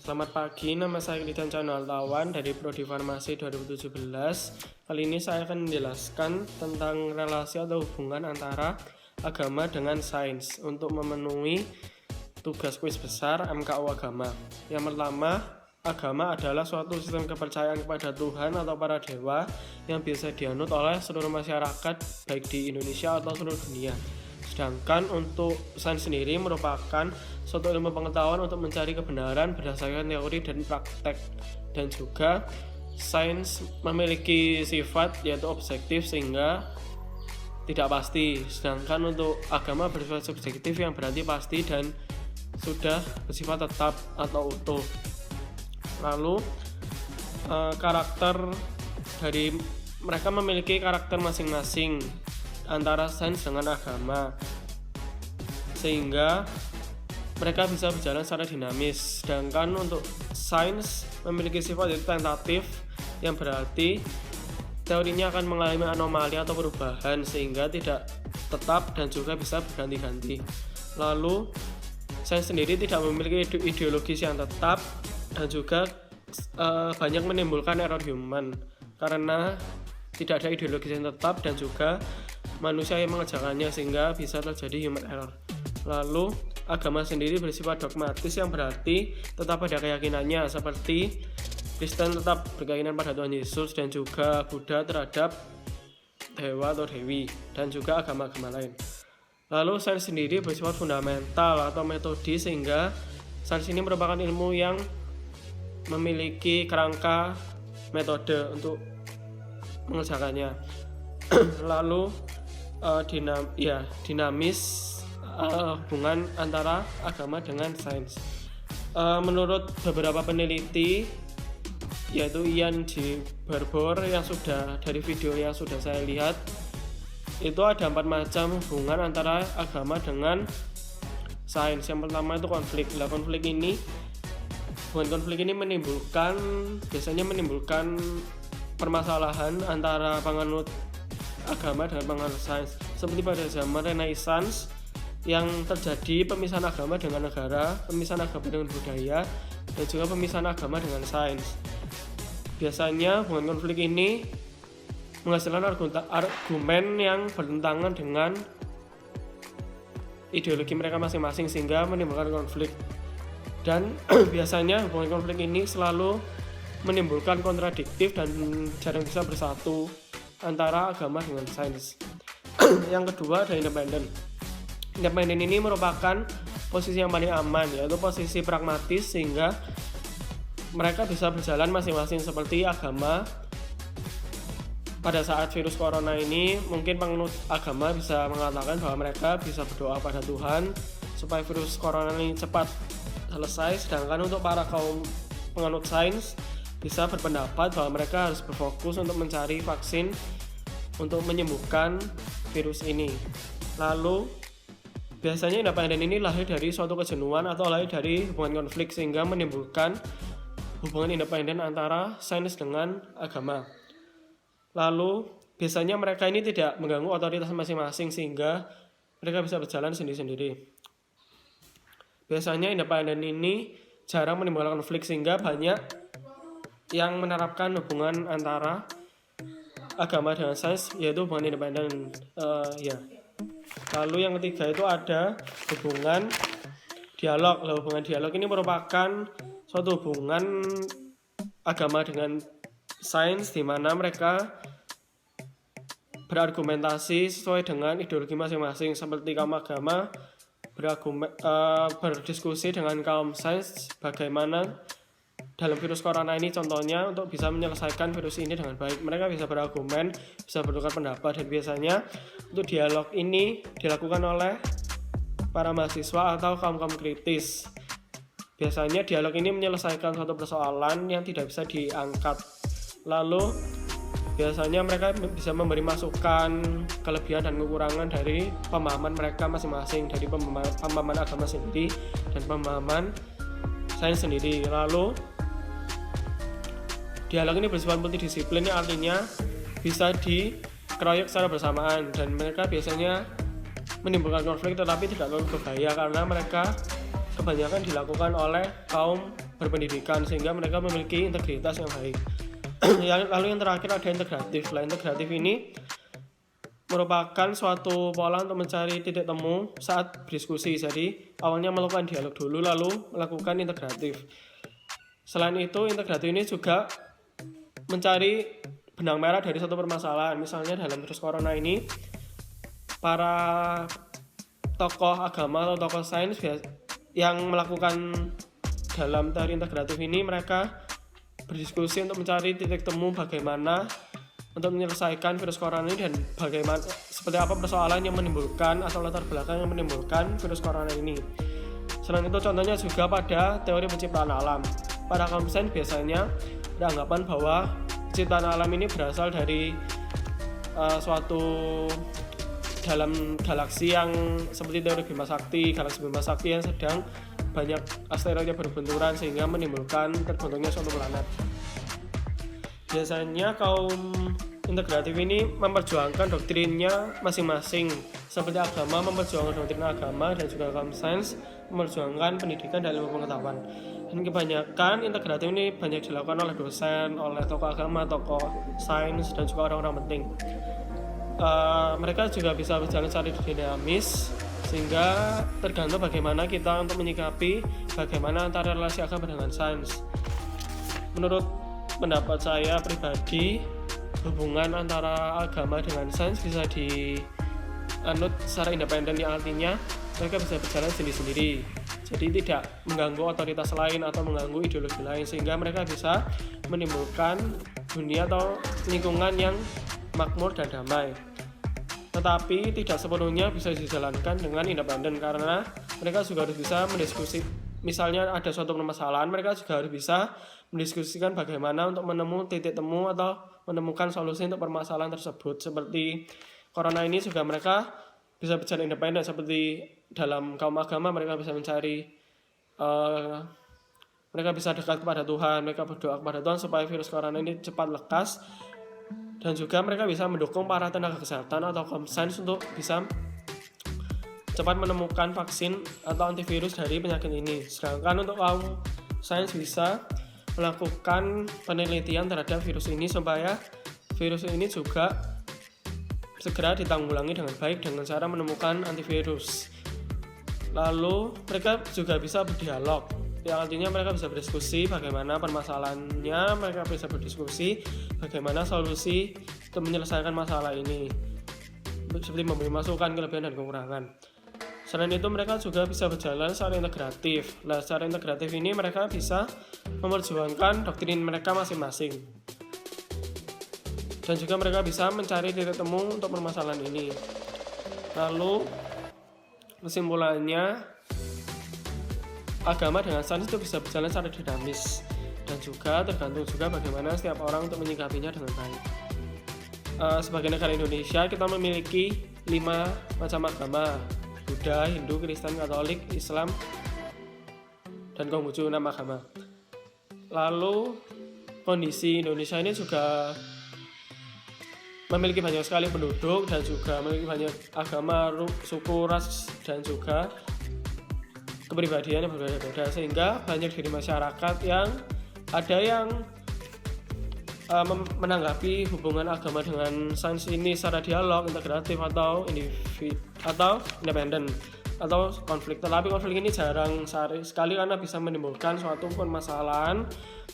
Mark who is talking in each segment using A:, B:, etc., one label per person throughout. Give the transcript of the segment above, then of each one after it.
A: Selamat pagi, nama saya Kristian Tawan dari Prodi Farmasi 2017. Kali ini saya akan menjelaskan tentang relasi atau hubungan antara agama dengan sains untuk memenuhi tugas kuis besar MKU Agama. Yang pertama, agama adalah suatu sistem kepercayaan kepada Tuhan atau para dewa yang bisa dianut oleh seluruh masyarakat baik di Indonesia atau seluruh dunia. Sedangkan untuk sains sendiri merupakan suatu ilmu pengetahuan untuk mencari kebenaran berdasarkan teori dan praktek. Dan juga sains memiliki sifat yaitu objektif sehingga tidak pasti. Sedangkan untuk agama bersifat subjektif yang berarti pasti dan sudah bersifat tetap atau utuh. Lalu karakter dari mereka memiliki karakter masing-masing antara sains dengan agama, sehingga mereka bisa berjalan secara dinamis. Sedangkan untuk sains memiliki sifat yaitu tentatif, yang berarti teorinya akan mengalami anomali atau perubahan sehingga tidak tetap dan juga bisa berganti-ganti. Lalu sains sendiri tidak memiliki ideologis yang tetap dan juga banyak menimbulkan error human karena tidak ada ideologis yang tetap dan juga manusia yang mengerjakannya sehingga bisa terjadi human error. Lalu agama sendiri bersifat dogmatis yang berarti tetap pada keyakinannya, seperti Kristen tetap berkeyakinan pada Tuhan Yesus dan juga Buddha terhadap dewa atau dewi dan juga agama-agama lain. Lalu sains sendiri bersifat fundamental atau metodis sehingga sains ini merupakan ilmu yang memiliki kerangka metode untuk mengerjakannya. Lalu dinamis hubungan antara agama dengan sains. Menurut beberapa peneliti yaitu Ian G. Barbour yang sudah dari video yang sudah saya lihat, itu ada 4 macam hubungan antara agama dengan sains. Yang pertama itu konflik. Hubungan konflik ini biasanya menimbulkan permasalahan antara penganut agama dengan penganut sains, seperti pada zaman Renaissance yang terjadi pemisahan agama dengan negara, pemisahan agama dengan budaya, dan juga pemisahan agama dengan sains. Biasanya hubungan konflik ini menghasilkan argumen yang bertentangan dengan ideologi mereka masing-masing sehingga menimbulkan konflik. Dan biasanya hubungan konflik ini selalu menimbulkan kontradiktif dan jarang bisa bersatu antara agama dengan sains. Yang kedua ada independen. Independen ini merupakan posisi yang paling aman, yaitu posisi pragmatis sehingga mereka bisa berjalan masing-masing. Seperti agama pada saat virus corona ini, mungkin penganut agama bisa mengatakan bahwa mereka bisa berdoa pada Tuhan supaya virus corona ini cepat selesai. Sedangkan untuk para kaum penganut sains bisa berpendapat bahwa mereka harus berfokus untuk mencari vaksin untuk menyembuhkan virus ini. Lalu biasanya independen ini lahir dari suatu kejenuhan atau lahir dari hubungan konflik sehingga menimbulkan hubungan independen antara sains dengan agama. Lalu biasanya mereka ini tidak mengganggu otoritas masing-masing sehingga mereka bisa berjalan sendiri-sendiri. Biasanya independen ini jarang menimbulkan konflik sehingga banyak yang menerapkan hubungan antara agama dengan sains, yaitu hubungan independen. Lalu yang ketiga itu ada hubungan dialog. Hubungan dialog ini merupakan suatu hubungan agama dengan sains di mana mereka berargumentasi sesuai dengan ideologi masing-masing, seperti kaum agama berdiskusi dengan kaum sains bagaimana dalam virus corona ini contohnya untuk bisa menyelesaikan virus ini dengan baik. Mereka bisa berargumen, bisa bertukar pendapat, dan biasanya untuk dialog ini dilakukan oleh para mahasiswa atau kaum kritis. Biasanya dialog ini menyelesaikan suatu persoalan yang tidak bisa diangkat. Lalu biasanya mereka bisa memberi masukan, kelebihan dan kekurangan dari pemahaman mereka masing-masing, dari pemahaman agama sendiri dan pemahaman sains sendiri. Lalu dialog ini bersifat multidisiplin, yang artinya bisa dikeroyok secara bersamaan, dan mereka biasanya menimbulkan konflik tetapi tidak terlalu berbahaya karena mereka kebanyakan dilakukan oleh kaum berpendidikan sehingga mereka memiliki integritas yang baik. Lalu yang terakhir ada integratif. Integratif ini merupakan suatu pola untuk mencari titik temu saat berdiskusi. Jadi awalnya melakukan dialog dulu lalu melakukan integratif. Selain itu, integratif ini juga mencari benang merah dari satu permasalahan. Misalnya dalam virus corona ini, para tokoh agama atau tokoh sains yang melakukan dalam teori integratif ini, mereka berdiskusi untuk mencari titik temu bagaimana untuk menyelesaikan virus corona ini dan bagaimana seperti apa persoalan yang menimbulkan atau latar belakang yang menimbulkan virus corona ini. Selain itu, contohnya juga pada teori penciptaan alam. Para kaum sains biasanya beranggapan bahwa penciptaan alam ini berasal dari suatu dalam galaksi yang seperti teori Bima Sakti, galaksi Bima Sakti yang sedang banyak asteroid yang berbenturan sehingga menimbulkan terbentuknya suatu planet. Biasanya kaum integratif ini memperjuangkan doktrinnya masing-masing, seperti agama memperjuangkan doktrin agama dan juga kaum sains memperjuangkan pendidikan dan ilmu pengetahuan. Dan kebanyakan integratif ini banyak dilakukan oleh dosen, oleh tokoh agama, tokoh sains, dan juga orang-orang penting. Mereka juga bisa berjalan secara dinamis sehingga tergantung bagaimana kita untuk menyikapi bagaimana antara relasi agama dengan sains. Menurut pendapat saya pribadi, hubungan antara agama dengan sains bisa dianut secara independen, yang artinya mereka bisa berjalan sendiri-sendiri, jadi tidak mengganggu otoritas lain atau mengganggu ideologi lain, sehingga mereka bisa menimbulkan dunia atau lingkungan yang makmur dan damai. Tetapi tidak sepenuhnya bisa dijalankan dengan independen, karena mereka juga harus bisa mendiskusi. Misalnya ada suatu permasalahan, mereka juga harus bisa mendiskusikan bagaimana untuk menemukan titik temu atau menemukan solusi untuk permasalahan tersebut. Seperti corona ini juga mereka bisa berjalan independen, seperti dalam kaum agama mereka bisa mencari mereka bisa dekat kepada Tuhan, mereka berdoa kepada Tuhan supaya virus corona ini cepat lekas, dan juga mereka bisa mendukung para tenaga kesehatan atau kaum sains untuk bisa cepat menemukan vaksin atau antivirus dari penyakit ini. Sedangkan untuk kaum sains bisa melakukan penelitian terhadap virus ini supaya virus ini juga segera ditanggulangi dengan baik dengan cara menemukan antivirus. Lalu mereka juga bisa berdialog, yang artinya mereka bisa berdiskusi bagaimana permasalahannya, mereka bisa berdiskusi bagaimana solusi untuk menyelesaikan masalah ini, seperti memberi masukan, kelebihan dan kekurangan. Selain itu, mereka juga bisa berjalan secara integratif. Secara integratif ini mereka bisa memperjuangkan doktrin mereka masing-masing, dan juga mereka bisa mencari titik temu untuk permasalahan ini. Lalu kesimpulannya, agama dengan sains itu bisa berjalan secara dinamis, dan juga tergantung juga bagaimana setiap orang untuk menyikapinya dengan baik. Sebagai negara Indonesia, kita memiliki 5 macam agama: Buddha, Hindu, Kristen, Katolik, Islam, dan Konghucu, 6 agama. Lalu kondisi Indonesia ini juga memiliki banyak sekali penduduk dan juga memiliki banyak agama, suku, ras, dan juga kepribadian yang berbeda-beda, sehingga banyak dari masyarakat yang ada yang menanggapi hubungan agama dengan sains ini secara dialog, integratif, atau individu atau independen atau konflik. Tetapi konflik ini jarang sekali karena bisa menimbulkan suatu permasalahan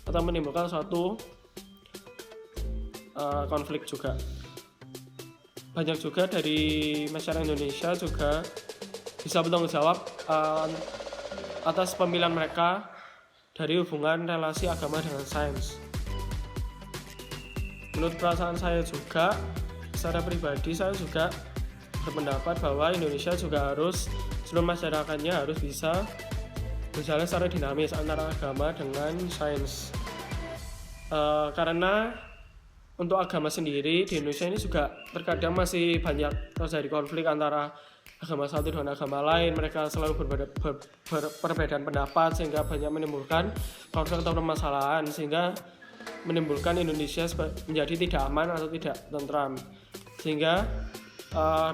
A: atau menimbulkan suatu konflik juga. Banyak juga dari masyarakat Indonesia juga bisa bertanggung jawab atas pemilihan mereka dari hubungan relasi agama dengan sains. Menurut perasaan saya juga, secara pribadi saya juga berpendapat bahwa Indonesia juga harus, seluruh masyarakatnya harus bisa berjalan secara dinamis antara agama dengan sains. Karena untuk agama sendiri di Indonesia ini juga terkadang masih banyak terjadi konflik antara agama satu dengan agama lain. Mereka selalu perbedaan pendapat sehingga banyak menimbulkan konflik atau permasalahan, sehingga menimbulkan Indonesia menjadi tidak aman atau tidak tentram. Sehingga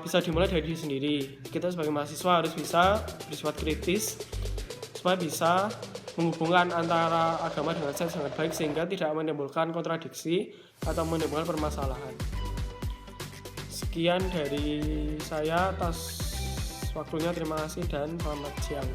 A: bisa dimulai dari diri sendiri. Kita sebagai mahasiswa harus bisa bersifat kritis supaya bisa menghubungkan antara agama dengan sains sangat baik sehingga tidak menimbulkan kontradiksi atau menimbulkan permasalahan. Sekian dari saya atas waktunya, terima kasih dan selamat siang.